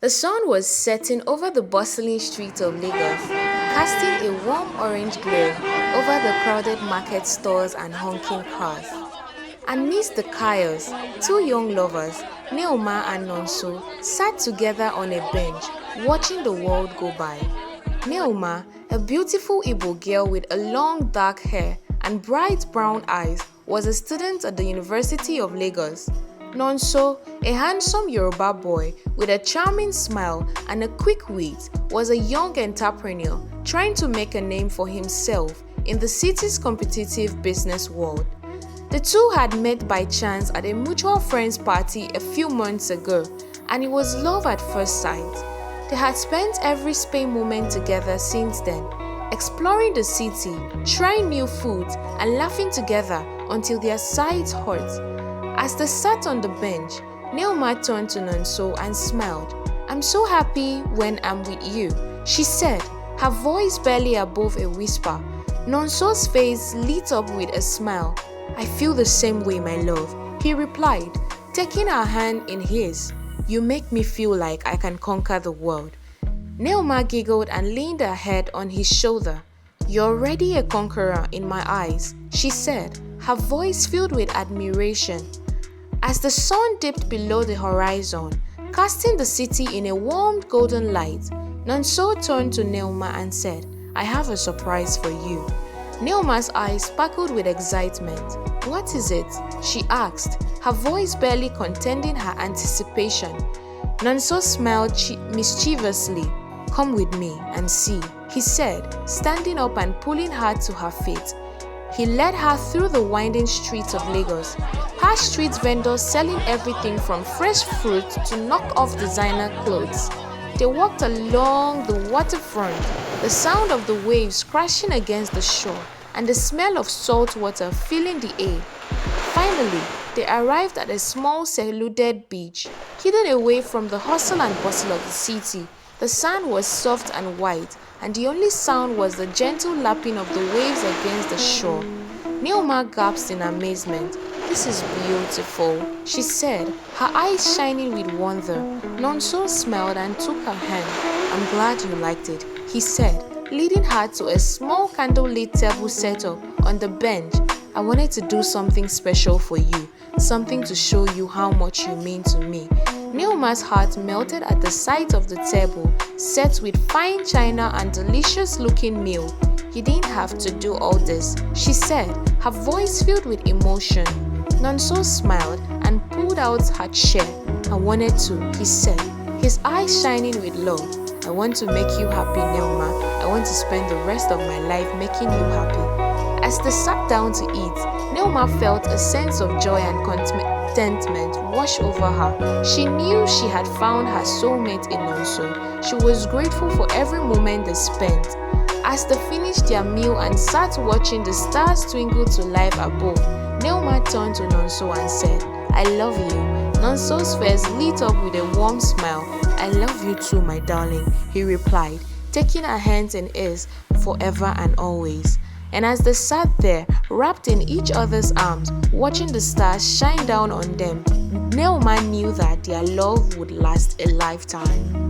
The sun was setting over the bustling streets of Lagos, casting a warm orange glow over the crowded market stores and honking cars. Amidst the chaos, two young lovers, Neoma and Nonso, sat together on a bench, watching the world go by. Neoma, a beautiful Igbo girl with a long dark hair and bright brown eyes, was a student at the University of Lagos. Nonso, a handsome Yoruba boy with a charming smile and a quick wit, was a young entrepreneur trying to make a name for himself in the city's competitive business world. The two had met by chance at a mutual friend's party a few months ago, and it was love at first sight. They had spent every spare moment together since then, exploring the city, trying new foods, and laughing together until their sides hurt. As they sat on the bench, Neoma turned to Nonso and smiled. "I'm so happy when I'm with you," she said, her voice barely above a whisper. Nonso's face lit up with a smile. "I feel the same way, my love," he replied, taking her hand in his. "You make me feel like I can conquer the world." Neoma giggled and leaned her head on his shoulder. "You're already a conqueror in my eyes," she said, her voice filled with admiration. As the sun dipped below the horizon, casting the city in a warm golden light, Nonso turned to Neoma and said, "I have a surprise for you." Neoma's eyes sparkled with excitement. "What is it?" she asked, her voice barely containing her anticipation. Nonso smiled mischievously. "Come with me and see," he said, standing up and pulling her to her feet. He led her through the winding streets of Lagos, past street vendors selling everything from fresh fruit to knock-off designer clothes. They walked along the waterfront, the sound of the waves crashing against the shore and the smell of salt water filling the air. Finally, they arrived at a small secluded beach, hidden away from the hustle and bustle of the city. The sand was soft and white, and the only sound was the gentle lapping of the waves against the shore. Neoma gasped in amazement. "This is beautiful," she said, her eyes shining with wonder. Nonso smiled and took her hand. "I'm glad you liked it," he said, leading her to a small candlelit table setup on the bench. "I wanted to do something special for you, something to show you how much you mean to me." Neoma's heart melted at the sight of the table, set with fine china and delicious-looking meal. "You didn't have to do all this," she said, her voice filled with emotion. Nonso smiled and pulled out her chair. "I wanted to," he said, his eyes shining with love. "I want to make you happy, Neoma. I want to spend the rest of my life making you happy." As they sat down to eat, Neoma felt a sense of joy and contentment wash over her. She knew she had found her soulmate in Nonso. She was grateful for every moment they spent. As they finished their meal and sat watching the stars twinkle to life above, Neoma turned to Nonso and said, "I love you." Nonso's face lit up with a warm smile. "I love you too, my darling," he replied, taking her hands in his forever and always. And as they sat there, wrapped in each other's arms, watching the stars shine down on them, Neoma knew that their love would last a lifetime.